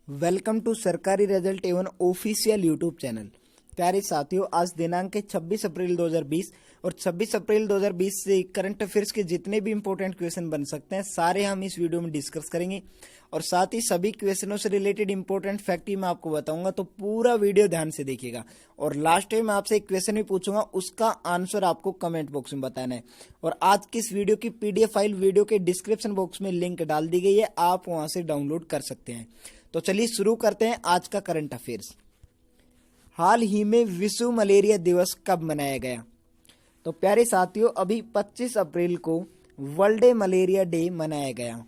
Welcome to सरकारी result एवं official YouTube channel. प्यारे साथियों, आज दिनांक है 26 अप्रैल 2020 और 26 अप्रैल 2020 से करंट अफेयर्स के जितने भी इंपॉर्टेंट क्वेश्चन बन सकते हैं सारे हम इस वीडियो में डिस्कस करेंगे और साथ ही सभी क्वेश्चनों से रिलेटेड इंपॉर्टेंट फैक्ट ही मैं आपको बताऊंगा, तो पूरा वीडियो ध्यान से देखिएगा। और लास्ट में मैं आपसे एक क्वेश्चन भी पूछूंगा, उसका आंसर आपको कमेंट बॉक्स में बताना है। और आज की इस वीडियो की पीडीएफ फाइल वीडियो के डिस्क्रिप्शन बॉक्स में लिंक डाल दी गई है, आप वहां से डाउनलोड कर सकते हैं। तो चलिए शुरू करते हैं आज का करंट अफेयर्स। हाल ही में विश्व मलेरिया दिवस कब मनाया गया? तो प्यारे साथियों, अभी 25 अप्रैल को वर्ल्ड मलेरिया डे मनाया गया।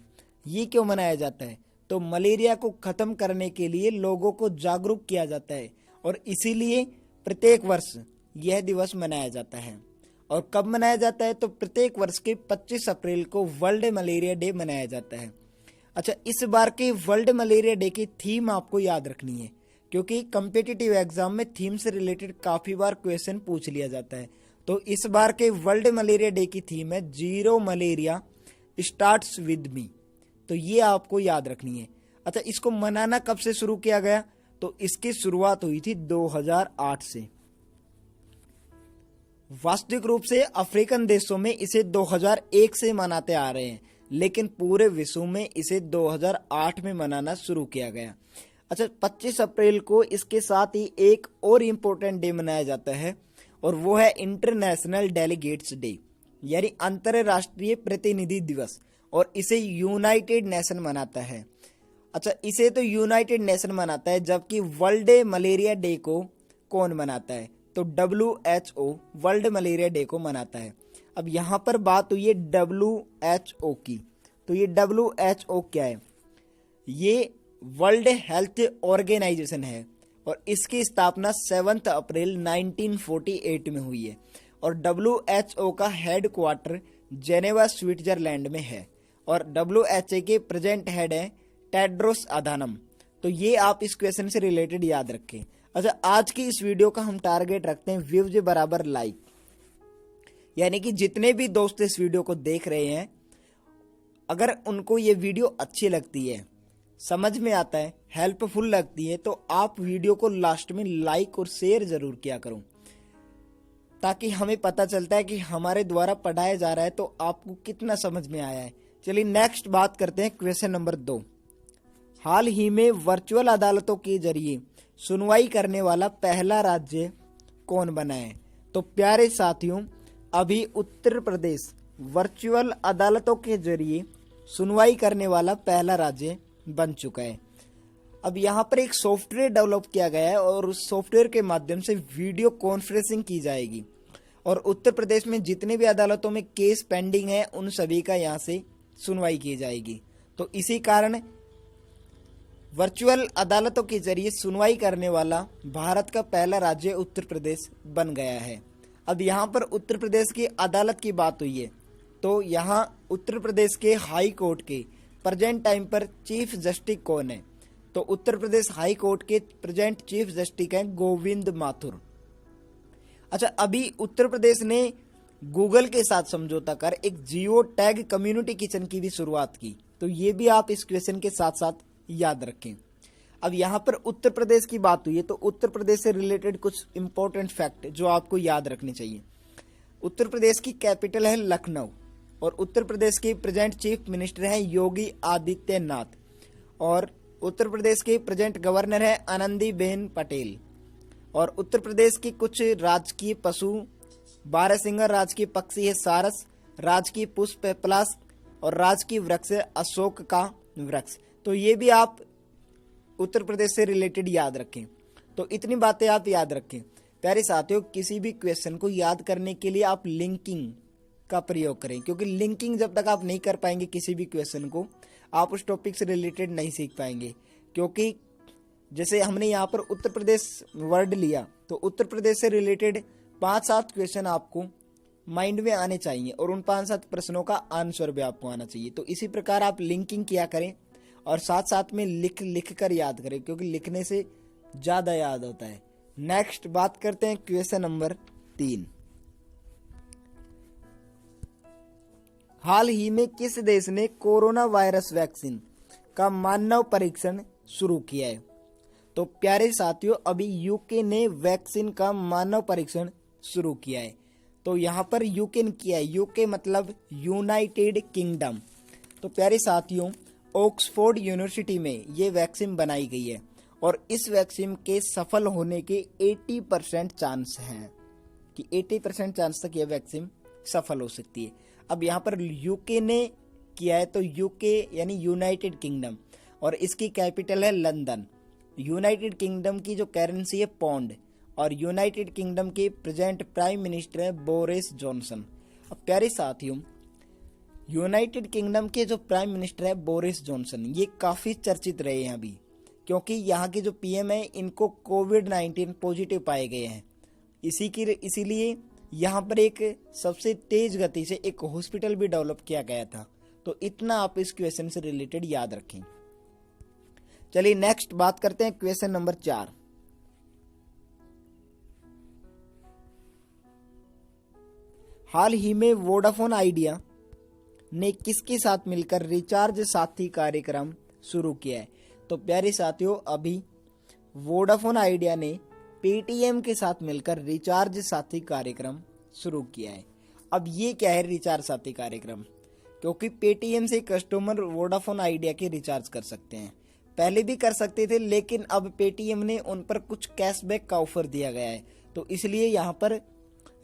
ये क्यों मनाया जाता है? तो मलेरिया को खत्म करने के लिए लोगों को जागरूक किया जाता है और इसीलिए प्रत्येक वर्ष यह दिवस मनाया जाता है। और कब मनाया जाता है? तो प्रत्येक वर्ष के 25 अप्रैल को वर्ल्ड मलेरिया डे मनाया जाता है। अच्छा, इस बार के वर्ल्ड मलेरिया डे की थीम आपको याद रखनी है, क्योंकि कम्पिटिटिव एग्जाम में थीम से रिलेटेड काफी बार क्वेश्चन पूछ लिया जाता है। तो इस बार के वर्ल्ड मलेरिया डे की थीम है zero malaria starts with me. तो ये आपको याद रखनी है। अच्छा, इसको मनाना कब से शुरू किया गया? तो इसकी शुरुआत हुई थी 2008 से। वास्तविक रूप से अफ्रीकन देशों में इसे 2001 से मनाते आ रहे हैं, लेकिन पूरे विश्व में इसे 2008 में मनाना शुरू किया गया। अच्छा, 25 अप्रैल को इसके साथ ही एक और इम्पोर्टेंट डे मनाया जाता है और वो है इंटरनेशनल डेलीगेट्स डे, यानी अंतरराष्ट्रीय प्रतिनिधि दिवस, और इसे यूनाइटेड नेशन मनाता है। अच्छा, इसे तो यूनाइटेड नेशन मनाता है, जबकि वर्ल्ड मलेरिया डे को कौन मनाता है? तो WHO वर्ल्ड मलेरिया डे को मनाता है। अब यहाँ पर बात हुई है WHO की, तो ये WHO क्या है? ये वर्ल्ड हेल्थ ऑर्गेनाइजेशन है और इसकी स्थापना 7 अप्रैल 1948 में हुई है और WHO का हेड क्वार्टर जेनेवा स्विट्जरलैंड में है और WHO के प्रेजेंट हेड है टेड्रोस अधानम। तो ये आप इस क्वेश्चन से रिलेटेड याद रखें। अच्छा, आज की इस वीडियो का हम टारगेट रखते हैं व्यूज बराबर लाइक, यानी कि जितने भी दोस्त इस वीडियो को देख रहे हैं, अगर उनको ये वीडियो अच्छी लगती है, समझ में आता है, हेल्पफुल लगती है, तो आप वीडियो को लास्ट में लाइक और शेयर जरूर किया करो, ताकि हमें पता चलता है कि हमारे द्वारा पढ़ाया जा रहा है तो आपको कितना समझ में आया है। चलिए नेक्स्ट बात करते हैं, क्वेश्चन नंबर 2। हाल ही में वर्चुअल अदालतों के जरिए सुनवाई करने वाला पहला राज्य कौन बना है? तो प्यारे साथियों, अभी उत्तर प्रदेश वर्चुअल अदालतों के जरिए सुनवाई करने वाला पहला राज्य बन चुका है। अब यहाँ पर एक सॉफ्टवेयर डेवलप किया गया है और उस सॉफ्टवेयर के माध्यम से वीडियो कॉन्फ्रेंसिंग की जाएगी और उत्तर प्रदेश में जितने भी अदालतों में केस पेंडिंग है उन सभी का यहाँ से सुनवाई की जाएगी। तो इसी कारण वर्चुअल अदालतों के जरिए सुनवाई करने वाला भारत का पहला राज्य उत्तर प्रदेश बन गया है। अब यहाँ पर उत्तर प्रदेश की अदालत की बात हुई है, तो यहाँ उत्तर प्रदेश के हाई कोर्ट के प्रेजेंट टाइम पर चीफ जस्टिस कौन है? तो उत्तर प्रदेश हाई कोर्ट के प्रेजेंट चीफ जस्टिस हैं गोविंद माथुर। अच्छा, अभी उत्तर प्रदेश ने गूगल के साथ समझौता कर एक जियो टैग कम्युनिटी किचन की भी शुरुआत की, तो ये भी आप इस क्वेश्चन के साथ साथ याद रखें। अब यहाँ पर उत्तर प्रदेश की बात हुई है, तो उत्तर प्रदेश से रिलेटेड कुछ इंपॉर्टेंट फैक्ट जो आपको याद रखने चाहिए। उत्तर प्रदेश की कैपिटल है लखनऊ और उत्तर प्रदेश के प्रेजेंट चीफ मिनिस्टर हैं योगी आदित्यनाथ और उत्तर प्रदेश के प्रेजेंट गवर्नर है आनंदीबेन पटेल। और उत्तर प्रदेश की कुछ राजकीय पशु, बारहसिंगा राजकीय पक्षी है सारस, राजकीय पुष्प है पलाश और राजकीय वृक्ष है अशोक का वृक्ष। तो ये भी आप उत्तर प्रदेश से रिलेटेड याद रखें। तो इतनी बातें आप याद रखें। प्यारे साथियों, किसी भी क्वेश्चन को याद करने के लिए आप लिंकिंग का प्रयोग करें, क्योंकि लिंकिंग जब तक आप नहीं कर पाएंगे किसी भी क्वेश्चन को, आप उस टॉपिक से रिलेटेड नहीं सीख पाएंगे। क्योंकि जैसे हमने यहाँ पर उत्तर प्रदेश वर्ड लिया, तो उत्तर प्रदेश से रिलेटेड 5-7 क्वेश्चन आपको माइंड में आने चाहिए और उन 5-7 प्रश्नों का आंसर भी आपको आना चाहिए। तो इसी प्रकार आप लिंकिंग किया करें और साथ साथ में लिख कर याद करें, क्योंकि लिखने से ज्यादा याद होता है। नेक्स्ट बात करते हैं क्वेश्चन नंबर 3। हाल ही में किस देश ने कोरोना वायरस वैक्सीन का मानव परीक्षण शुरू किया है। तो प्यारे साथियों, अभी यूके ने वैक्सीन का मानव परीक्षण शुरू किया है। तो यहाँ पर यूके ने किया है, यूके मतलब यूनाइटेड किंगडम। तो प्यारे साथियों, ऑक्सफोर्ड यूनिवर्सिटी में ये वैक्सीन बनाई गई है और इस वैक्सीन के सफल होने के 80% चांस हैं कि 80% चांस तक यह वैक्सीन सफल हो सकती है। अब यहाँ पर यूके ने किया है, तो यूके यानी यूनाइटेड किंगडम, और इसकी कैपिटल है लंदन। यूनाइटेड किंगडम की जो करेंसी है पौंड, और यूनाइटेड किंगडम के प्रेजेंट प्राइम मिनिस्टर है बोरिस जॉनसन। अब प्यारे साथियों, यूनाइटेड किंगडम के जो प्राइम मिनिस्टर है बोरिस जॉनसन, ये काफी चर्चित रहे हैं अभी, क्योंकि यहाँ के जो पीएम है इनको कोविड-19 पॉजिटिव पाए गए हैं। इसीलिए यहाँ पर एक सबसे तेज गति से एक हॉस्पिटल भी डेवलप किया गया था। तो इतना आप इस क्वेश्चन से रिलेटेड याद रखें। चलिए नेक्स्ट बात करते हैं क्वेश्चन नंबर 4। हाल ही में वोडाफोन आइडिया ने किसके साथ मिलकर रिचार्ज साथी कार्यक्रम शुरू किया है? तो प्यारे साथियों, अभी वोडाफोन आइडिया ने पेटीएम के साथ मिलकर रिचार्ज साथी कार्यक्रम शुरू किया है। अब ये क्या है रिचार्ज साथी कार्यक्रम? क्योंकि पेटीएम से कस्टमर वोडाफोन आइडिया के रिचार्ज कर सकते हैं, पहले भी कर सकते थे, लेकिन अब पेटीएम ने उन पर कुछ कैशबैक का ऑफर दिया गया है, तो इसलिए यहाँ पर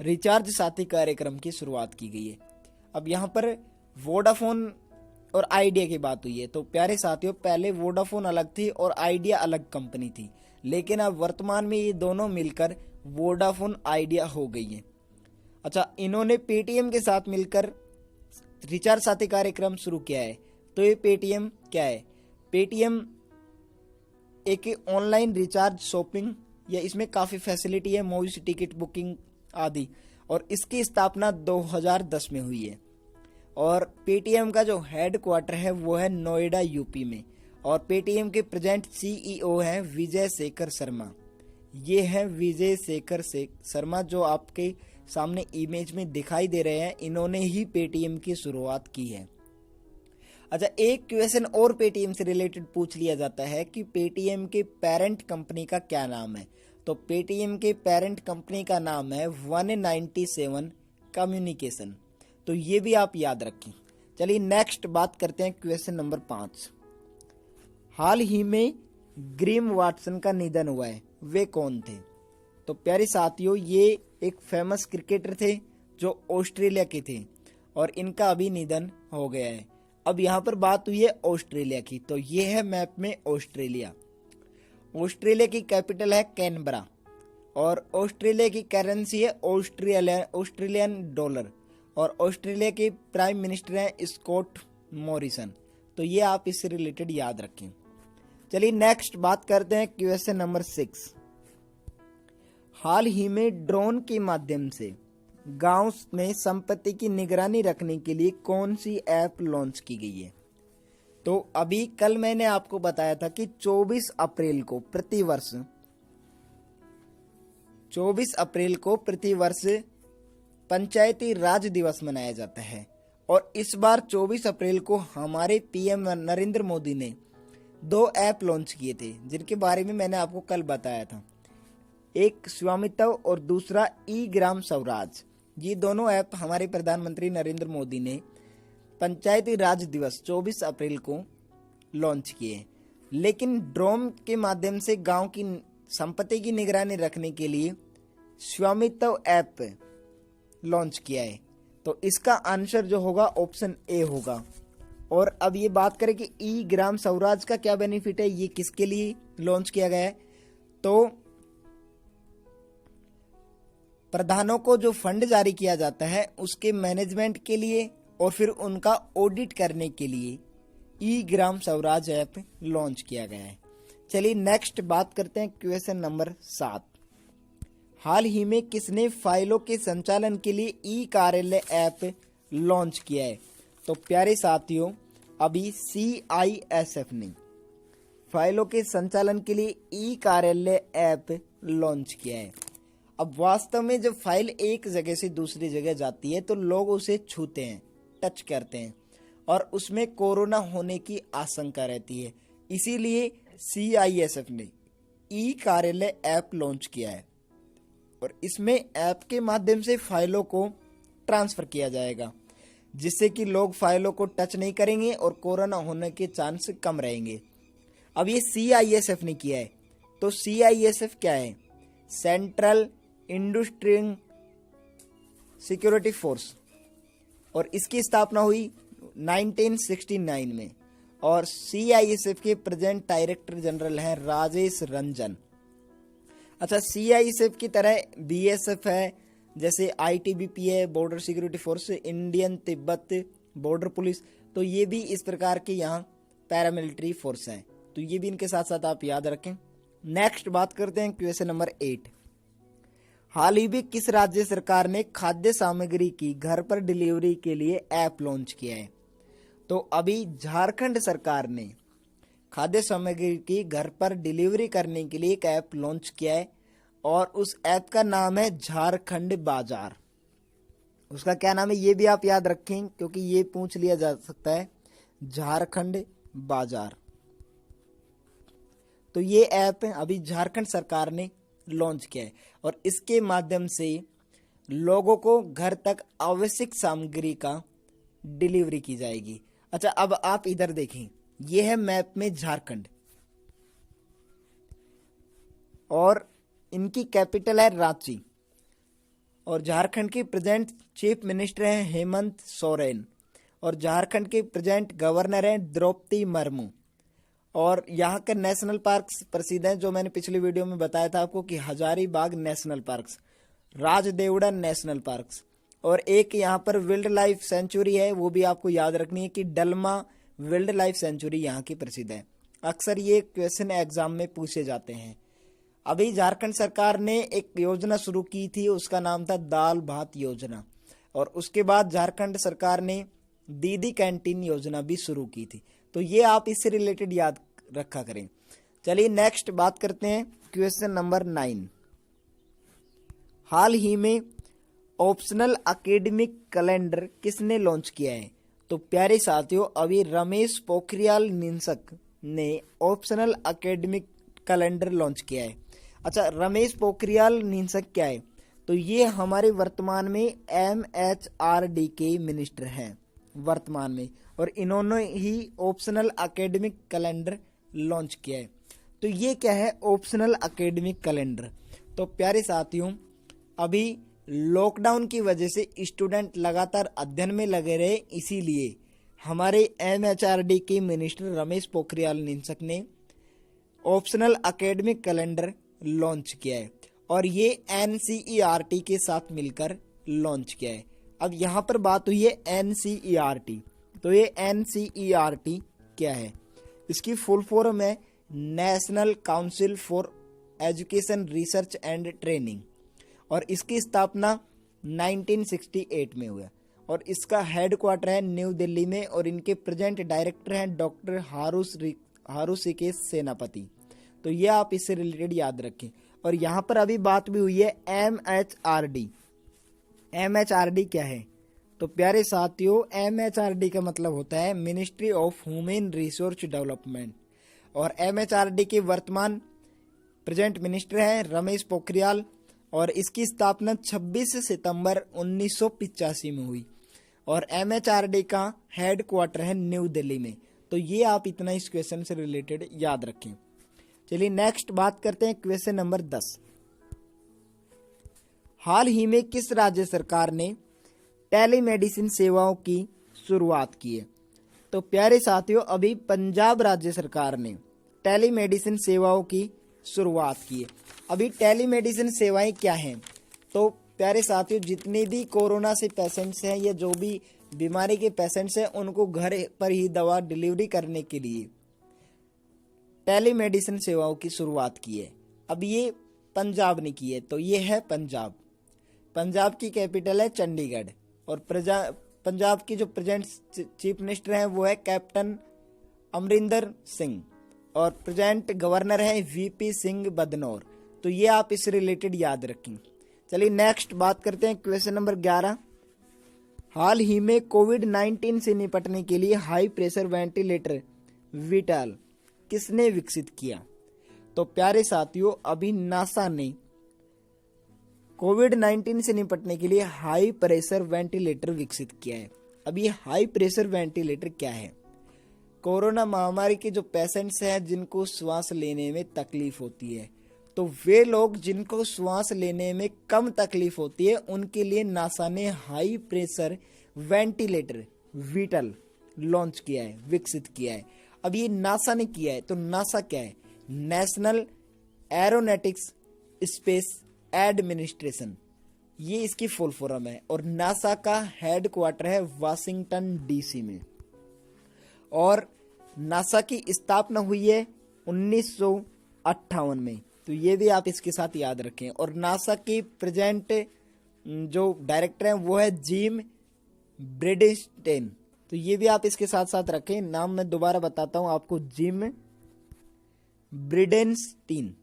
रिचार्ज साथी कार्यक्रम की शुरुआत की गई है। अब यहाँ पर वोडाफोन और आइडिया की बात हुई है। तो प्यारे साथियों, पहले वोडाफोन अलग थी और आइडिया अलग कंपनी थी, लेकिन अब वर्तमान में ये दोनों मिलकर वोडाफोन आइडिया हो गई है। अच्छा, इन्होंने पेटीएम के साथ मिलकर रिचार्ज साथी कार्यक्रम शुरू किया है। तो ये पेटीएम क्या है? पेटीएम एक ऑनलाइन रिचार्ज शॉपिंग, या इसमें काफी फैसिलिटी है, मूवीज टिकट बुकिंग आदि, और इसकी स्थापना 2010 में हुई है। और पेटीएम का जो हेड क्वार्टर है वो है नोएडा यूपी में, और पेटीएम के प्रेजेंट सीईओ हैं विजय शेखर शर्मा। ये हैं विजय शेखर शर्मा, जो आपके सामने इमेज में दिखाई दे रहे हैं, इन्होंने ही पेटीएम की शुरुआत की है। अच्छा, एक क्वेश्चन और पेटीएम से रिलेटेड पूछ लिया जाता है कि पेटीएम के पेरेंट कंपनी का क्या नाम है? तो पेटीएम के पेरेंट कंपनी का नाम है 197 कम्युनिकेशन। तो ये भी आप याद रखें। चलिए नेक्स्ट बात करते हैं क्वेश्चन नंबर 5। हाल ही में ग्रीम वाटसन का निधन हुआ है, वे कौन थे? तो प्यारे साथियों, ये एक फेमस क्रिकेटर थे जो ऑस्ट्रेलिया के थे, और इनका अभी निधन हो गया है। अब यहाँ पर बात हुई है ऑस्ट्रेलिया की, तो ये है मैप में ऑस्ट्रेलिया। ऑस्ट्रेलिया की कैपिटल है कैनबरा, और ऑस्ट्रेलिया की करेंसी है ऑस्ट्रेलियन डॉलर, और ऑस्ट्रेलिया के प्राइम मिनिस्टर हैं स्कॉट मॉरिसन। तो ये आप इससे रिलेटेड याद रखें। चलिए नेक्स्ट बात करते हैं क्वेश्चन नंबर 6। हाल ही में ड्रोन के माध्यम से गांव में संपत्ति की निगरानी रखने के लिए कौन सी ऐप लॉन्च की गई है? तो अभी कल मैंने आपको बताया था कि 24 अप्रैल को प्रतिवर्ष पंचायती राज दिवस मनाया जाता है, और इस बार 24 अप्रैल को हमारे पीएम नरेंद्र मोदी ने 2 ऐप लॉन्च किए थे, जिनके बारे में मैंने आपको कल बताया था। एक स्वामित्व और दूसरा ई ग्राम स्वराज। ये दोनों ऐप हमारे प्रधानमंत्री नरेंद्र मोदी ने पंचायती राज दिवस 24 अप्रैल को लॉन्च किए। लेकिन ड्रोन के माध्यम से गांव की संपत्ति की निगरानी रखने के लिए स्वामित्व ऐप लॉन्च किया है। तो इसका आंसर जो होगा ऑप्शन ए होगा। और अब ये बात करें कि ई ग्राम स्वराज का क्या बेनिफिट है, ये किसके लिए लॉन्च किया गया है? तो प्रधानों को जो फंड जारी किया जाता है उसके मैनेजमेंट के लिए और फिर उनका ऑडिट करने के लिए ई ग्राम स्वराज ऐप लॉन्च किया गया है। चलिए नेक्स्ट बात करते हैं क्वेश्चन नंबर 7। हाल ही में किसने फाइलों के संचालन के लिए ई कार्यालय ऐप लॉन्च किया है? तो प्यारे साथियों, अभी CISF ने फाइलों के संचालन के लिए ई कार्यालय ऐप लॉन्च किया है। अब वास्तव में जब फाइल एक जगह से दूसरी जगह जाती है तो लोग उसे छूते हैं, टच करते हैं, और उसमें कोरोना होने की आशंका रहती है। इसीलिए CISF ने ई कार्यालय ऐप लॉन्च किया है और इसमें ऐप के माध्यम से फाइलों को ट्रांसफर किया जाएगा, जिससे कि लोग फाइलों को टच नहीं करेंगे और कोरोना होने के चांस कम रहेंगे। अब ये CISF ने किया है, तो CISF क्या है? सेंट्रल इंडस्ट्रियल सिक्योरिटी फोर्स, और इसकी स्थापना हुई 1969 में और CISF के प्रेजेंट डायरेक्टर जनरल हैं राजेश रंजन। अच्छा, CISF की तरह BSF है, जैसे ITBP है, border security force, Indian Tibet border police, तो ये भी इस प्रकार के यहाँ पैरामिलिट्री फोर्स हैं, तो ये भी इनके साथ साथ आप याद रखें। नेक्स्ट बात करते हैं क्वेश्चन नंबर 8। हाल ही में किस राज्य सरकार ने खाद्य सामग्री की घर पर डिलीवरी के लिए ऐप लॉन्च किया है? तो अभी झारखंड सरकार ने खाद्य सामग्री की घर पर डिलीवरी करने के लिए एक ऐप लॉन्च किया है और उस ऐप का नाम है झारखंड बाजार। उसका क्या नाम है ये भी आप याद रखें, क्योंकि ये पूछ लिया जा सकता है, झारखंड बाजार। तो ये ऐप अभी झारखंड सरकार ने लॉन्च किया है और इसके माध्यम से लोगों को घर तक आवश्यक सामग्री का डिलीवरी की जाएगी। अच्छा, अब आप इधर देखें, ये है मैप में झारखंड और इनकी कैपिटल है रांची और झारखंड के प्रेजेंट चीफ मिनिस्टर हैं हेमंत सोरेन और झारखंड के प्रेजेंट गवर्नर हैं द्रौपदी मुर्मू। और यहाँ के नेशनल पार्क्स प्रसिद्ध हैं, जो मैंने पिछली वीडियो में बताया था आपको कि Hazaribagh national parks, Rajdevda national parks, और एक यहाँ पर वाइल्ड लाइफ सेंचुरी है, वो भी आपको याद रखनी है कि डलमा वाइल्ड लाइफ सेंचुरी यहाँ की प्रसिद्ध है। अक्सर ये क्वेश्चन एग्जाम में पूछे जाते हैं। अभी झारखंड सरकार ने एक योजना शुरू की थी, उसका नाम था दाल भात योजना, और उसके बाद झारखंड सरकार ने दीदी कैंटीन योजना भी शुरू की थी। तो ये आप इससे रिलेटेड याद रखा करें। चलिए नेक्स्ट बात करते हैं क्वेश्चन नंबर 9। हाल ही में ऑप्शनल एकेडमिक कैलेंडर किसने लॉन्च किया है? तो प्यारे साथियों, अभी रमेश पोखरियाल निशंक ने ऑप्शनल एकेडमिक कैलेंडर लॉन्च किया है। अच्छा, रमेश पोखरियाल निशंक क्या है? तो ये हमारे वर्तमान में MHRD के मिनिस्टर हैं वर्तमान में, और इन्होंने ही ऑप्शनल एकेडमिक कैलेंडर लॉन्च किया है। तो ये क्या है ऑप्शनल एकेडमिक कैलेंडर? तो प्यारे साथियों, अभी लॉकडाउन की वजह से स्टूडेंट लगातार अध्ययन में लगे रहे, इसीलिए हमारे MHRD के मिनिस्टर रमेश पोखरियाल निशंक ने ऑप्शनल एकेडमिक कैलेंडर लॉन्च किया है और ये NCERT के साथ मिलकर लॉन्च किया है। अब यहाँ पर बात हुई है NCERT, तो ये NCERT क्या है? इसकी फुल फॉर्म है national council for education research and training और इसकी स्थापना 1968 में हुआ और इसका हेडक्वार्टर है न्यू दिल्ली में और इनके प्रेजेंट डायरेक्टर हैं डॉक्टर हारुसिके सेनापति। तो ये आप इससे रिलेटेड याद रखें। और यहाँ पर अभी बात भी हुई है MHRD। MHRD क्या है? तो प्यारे साथियों, MHRD का मतलब होता है ministry of human resource development और MHRD के वर्तमान प्रेजेंट मिनिस्टर हैं रमेश पोखरियाल और इसकी स्थापना 26 सितंबर 1985 में हुई और MHRD का हेडक्वार्टर है न्यू दिल्ली में। तो ये आप इतना इस क्वेश्चन से रिलेटेड याद रखें। चलिए नेक्स्ट बात करते हैं क्वेश्चन नंबर 10। हाल ही में किस राज्य सरकार ने टेलीमेडिसिन सेवाओं की शुरुआत की है? तो प्यारे साथियों, अभी पंजाब राज्य सरकार ने टेलीमेडिसिन सेवाओं की शुरुआत की है। अभी टेलीमेडिसिन सेवाएं क्या हैं? तो प्यारे साथियों, जितने भी कोरोना से पेशेंट्स हैं या जो भी बीमारी के पेशेंट्स हैं उनको घर पर ही दवा डिलीवरी करने के लिए टेलीमेडिसिन सेवाओं की शुरुआत की है। अब ये पंजाब ने की है, तो ये है पंजाब। पंजाब की कैपिटल है चंडीगढ़ और पंजाब की जो प्रेजेंट चीफ मिनिस्टर हैं वो है कैप्टन अमरिंदर सिंह और प्रेजेंट गवर्नर है VP सिंह बदनौर। तो ये आप इससे रिलेटेड याद रखें। चलिए नेक्स्ट बात करते हैं क्वेश्चन नंबर 11। हाल ही में कोविड-19 से निपटने के लिए हाई प्रेशर वेंटिलेटर विटाल किसने विकसित किया? तो प्यारे साथियों, अभी नासा ने कोविड-19 से निपटने के लिए हाई प्रेशर वेंटिलेटर विकसित किया है। अब ये हाई प्रेशर वेंटिलेटर क्या है? कोरोना महामारी के जो पेशेंट्स हैं जिनको श्वास लेने में तकलीफ होती है, तो वे लोग जिनको श्वास लेने में कम तकलीफ होती है उनके लिए नासा ने हाई प्रेशर वेंटिलेटर वीटल लॉन्च किया है, विकसित किया है। अब ये नासा ने किया है, तो नासा क्या है? नेशनल एरोनॉटिक्स स्पेस एडमिनिस्ट्रेशन, ये इसकी फुल फॉर्म है। और नासा का हेडक्वार्टर है वाशिंगटन डीसी में। और नासा की स्थापना हुई है 1958 में, तो ये भी आप इसके साथ याद रखें। और नासा के प्रेजेंट जो डायरेक्टर हैं वो है जिम ब्रिडेनस्टीन, तो ये भी आप इसके साथ साथ रखें। नाम मैं दोबारा बताता हूं आपको, जिम ब्रिडेनस्टीन,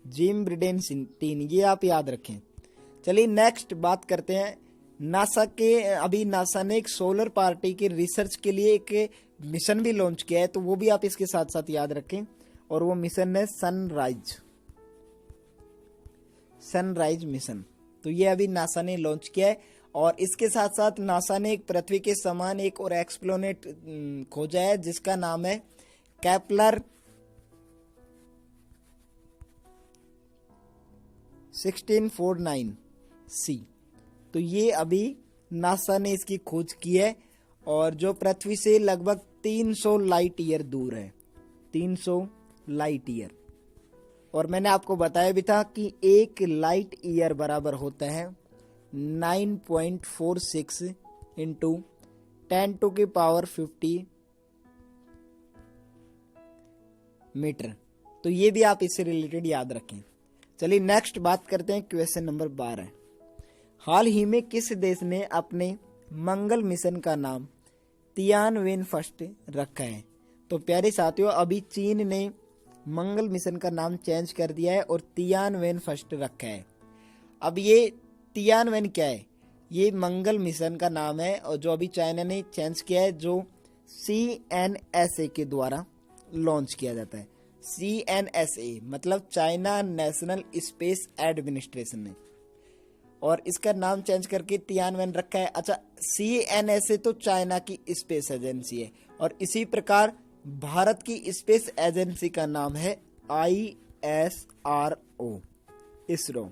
जिम ब्रिडेनस्टीन, ये आप याद रखें। चलिए नेक्स्ट बात करते हैं नासा के। अभी नासा ने एक सोलर पार्टी के रिसर्च के लिए एक मिशन भी लॉन्च किया है, तो वो भी आप इसके साथ साथ याद रखें। और वो मिशन है सनराइज मिशन, तो ये अभी नासा ने लॉन्च किया है। और इसके साथ साथ नासा ने एक पृथ्वी के समान एक और एक्सप्लोनेट खोजा है जिसका नाम है केपलर 1649C। तो ये अभी नासा ने इसकी खोज की है और जो पृथ्वी से लगभग 300 लाइट ईयर दूर है, 300 लाइट ईयर। और मैंने आपको बताया भी था कि एक लाइट ईयर बराबर होता है 9.46 इंटू 10⁻50 मीटर। तो ये भी आप इससे रिलेटेड याद रखें। चलिए नेक्स्ट बात करते हैं क्वेश्चन नंबर 12। हाल ही में किस देश ने अपने मंगल मिशन का नाम तियानवेन फर्स्ट रखा है? तो प्यारे साथियों, अभी चीन ने मंगल मिशन का नाम चेंज कर दिया है और तियानवेन फर्स्ट रखा है। अब ये तियानवेन क्या है? ये मंगल मिशन का नाम है और जो अभी चाइना ने चेंज किया है, जो CNSA के द्वारा लॉन्च किया जाता है। CNSA मतलब चाइना नेशनल स्पेस एडमिनिस्ट्रेशन ने, और इसका नाम चेंज करके तियानवेन रखा है। अच्छा, CNSA तो चाइना की स्पेस एजेंसी है, और इसी प्रकार भारत की स्पेस एजेंसी का नाम है ISRO, ISRO,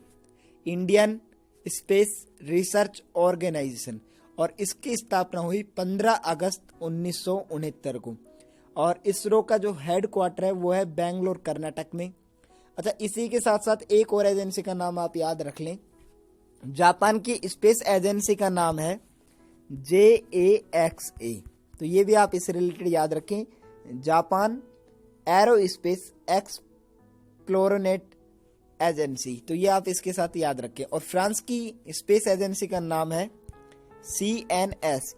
Indian space research organisation. और इसकी स्थापना हुई 15 अगस्त 1969 को। और इसरो का जो हेडक्वार्टर है वो है बेंगलोर कर्नाटक में। अच्छा, इसी के साथ साथ एक और एजेंसी का नाम आप याद रख लें। जापान की स्पेस एजेंसी का नाम है JAXA, तो ये भी आप इससे रिलेटेड याद रखें, जापान एरोस्पेस एक्सप्लोरेट एजेंसी, तो ये आप इसके साथ याद रखें। और फ्रांस की स्पेस एजेंसी का नाम है CNES,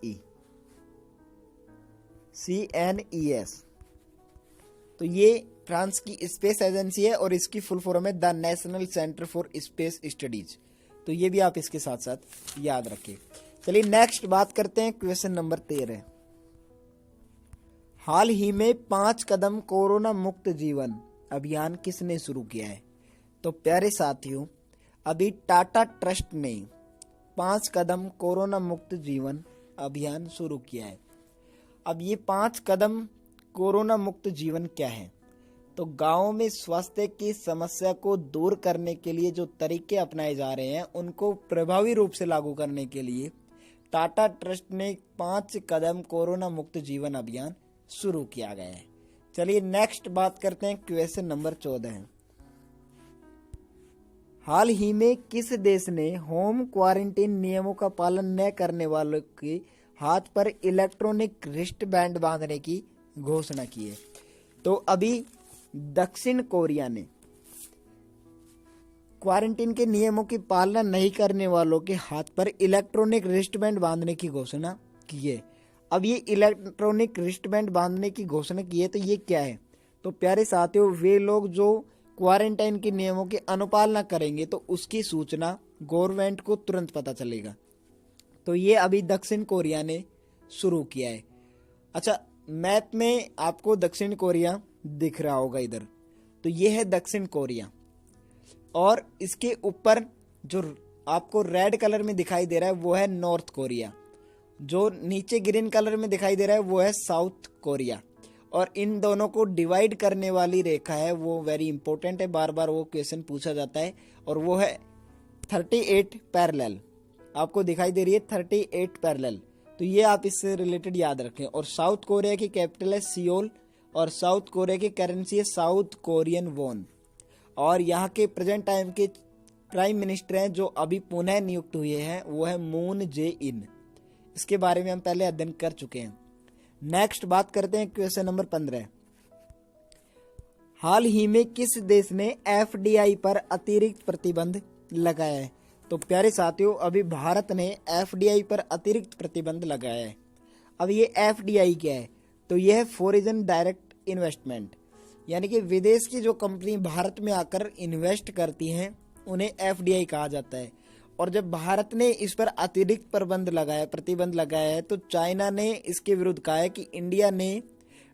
तो ये फ्रांस की स्पेस एजेंसी है और इसकी फुल फॉर्म है the national centre for space studies, तो ये भी आप इसके साथ साथ याद रखें। चलिए नेक्स्ट बात करते हैं क्वेश्चन नंबर 13। हाल ही में 5 कदम कोरोना मुक्त जीवन अभियान किसने शुरू किया है? तो प्यारे साथियों, अभी टाटा ट्रस्ट ने 5 कदम कोरोना मुक्त जीवन अभियान शुरू किया है। अब ये 5 कदम कोरोना मुक्त जीवन क्या है? तो गांवों में स्वास्थ्य की समस्या को दूर करने के लिए जो तरीके अपनाए जा रहे हैं उनको प्रभावी रूप से लागू करने के लिए टाटा ट्रस्ट ने 5 कदम कोरोना मुक्त जीवन अभियान शुरू किया गया है। चलिए नेक्स्ट बात करते हैं क्वेश्चन नंबर 14। हाल ही में किस देश ने होम क्वारंटीन नियमों का पालन न करने वालों के हाथ पर इलेक्ट्रॉनिक रिस्ट बैंड बांधने की घोषणा की है? तो अभी दक्षिण कोरिया ने क्वारंटीन के नियमों की पालना नहीं करने वालों के हाथ पर इलेक्ट्रॉनिक रिस्टबैंड बांधने की घोषणा की है। अब ये इलेक्ट्रॉनिक रिस्टबैंड बांधने की घोषणा की है, तो ये क्या है? तो प्यारे साथियों, वे लोग जो क्वारंटाइन के नियमों की अनुपालना करेंगे तो उसकी सूचना गवर्नमेंट को तुरंत पता चलेगा। तो ये अभी दक्षिण कोरिया ने शुरू किया है। अच्छा, मैप में आपको दक्षिण कोरिया दिख रहा होगा इधर, तो ये है दक्षिण कोरिया, और इसके ऊपर जो आपको रेड कलर में दिखाई दे रहा है वो है नॉर्थ कोरिया, जो नीचे ग्रीन कलर में दिखाई दे रहा है वो है साउथ कोरिया। और इन दोनों को डिवाइड करने वाली रेखा है वो वेरी इंपॉर्टेंट है, बार बार वो क्वेश्चन पूछा जाता है, और वो है 38 पैरेलल, आपको दिखाई दे रही है 38 पैरेलल, तो ये आप इससे रिलेटेड याद रखें। और साउथ कोरिया की कैपिटल है सियोल, और साउथ कोरिया की करेंसी है साउथ कोरियन वॉन, और यहाँ के प्रेजेंट टाइम के प्राइम मिनिस्टर हैं जो अभी पुनः नियुक्त हुए हैं वो है मून जे इन। इसके बारे में हम पहले अध्ययन कर चुके हैं। नेक्स्ट बात करते हैं क्वेश्चन नंबर 15। हाल ही में किस देश ने एफडीआई पर अतिरिक्त प्रतिबंध लगाया है? तो प्यारे साथियों, अभी भारत ने एफडीआई पर अतिरिक्त प्रतिबंध लगाया है। अब ये एफडीआई क्या है? तो यह है फॉरेन डायरेक्ट इन्वेस्टमेंट, यानी कि विदेश की जो कंपनी भारत में आकर इन्वेस्ट करती हैं उन्हें एफडीआई कहा जाता है। और जब भारत ने इस पर अतिरिक्त प्रतिबंध लगाया है तो चाइना ने इसके विरुद्ध कहा है कि इंडिया ने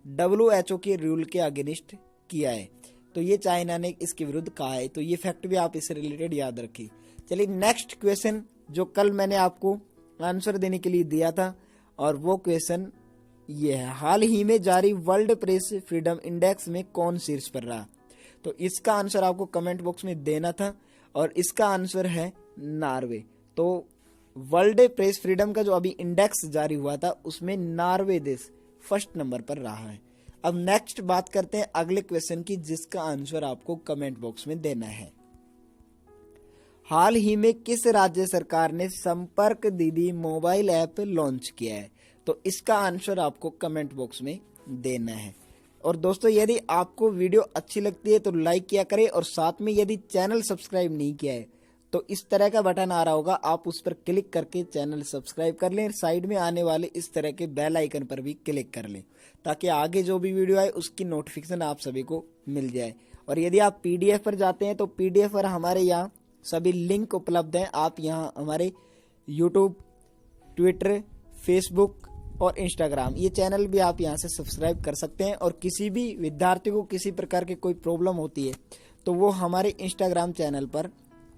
WHO के रूल के अगेंस्ट किया है, तो ये चाइना ने इसके विरुद्ध कहा है। तो ये फैक्ट भी आप इससे रिलेटेड याद रखिए। चलिए नेक्स्ट क्वेश्चन जो कल मैंने आपको आंसर देने के लिए दिया था, और वो क्वेश्चन ये है, हाल ही में जारी वर्ल्ड प्रेस फ्रीडम इंडेक्स में कौन शीर्ष पर रहा? तो इसका आंसर आपको कमेंट बॉक्स में देना था, और इसका आंसर है नॉर्वे। तो वर्ल्ड प्रेस फ्रीडम का जो अभी इंडेक्स जारी हुआ था उसमें नॉर्वे देश फर्स्ट नंबर पर रहा है। अब नेक्स्ट बात करते हैं अगले क्वेश्चन की, जिसका आंसर आपको कमेंट बॉक्स में देना है। हाल ही में किस राज्य सरकार ने संपर्क दीदी मोबाइल ऐप लॉन्च किया है? तो इसका आंसर आपको कमेंट बॉक्स में देना है। और दोस्तों, यदि आपको वीडियो अच्छी लगती है तो लाइक किया करें, और साथ में यदि चैनल सब्सक्राइब नहीं किया है तो इस तरह का बटन आ रहा होगा, आप उस पर क्लिक करके चैनल सब्सक्राइब कर लें। साइड में आने वाले इस तरह के बेल आइकन पर भी क्लिक कर लें, ताकि आगे जो भी वीडियो आए उसकी नोटिफिकेशन आप सभी को मिल जाए। और यदि आप PDF पर जाते हैं तो PDF पर हमारे यहाँ सभी लिंक उपलब्ध हैं। आप यहाँ हमारे YouTube, ट्विटर, फेसबुक और इंस्टाग्राम, ये चैनल भी आप यहाँ से सब्सक्राइब कर सकते हैं। और किसी भी विद्यार्थी को किसी प्रकार की कोई प्रॉब्लम होती है तो वो हमारे इंस्टाग्राम चैनल पर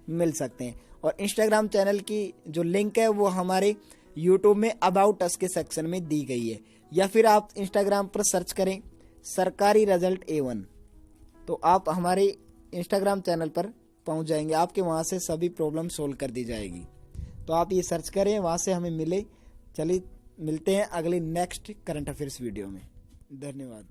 मिल सकते हैं। और इंस्टाग्राम चैनल की जो लिंक है वो हमारे यूट्यूब में अबाउट अस के सेक्शन में दी गई है, या फिर आप इंस्टाग्राम पर सर्च करें सरकारी रिजल्ट A1, तो आप हमारे इंस्टाग्राम चैनल पर पहुंच जाएंगे। आपके वहां से सभी प्रॉब्लम सोल्व कर दी जाएगी, तो आप ये सर्च करें, वहां से हमें मिले। चलिए मिलते हैं अगले नेक्स्ट करंट अफेयर्स वीडियो में। धन्यवाद।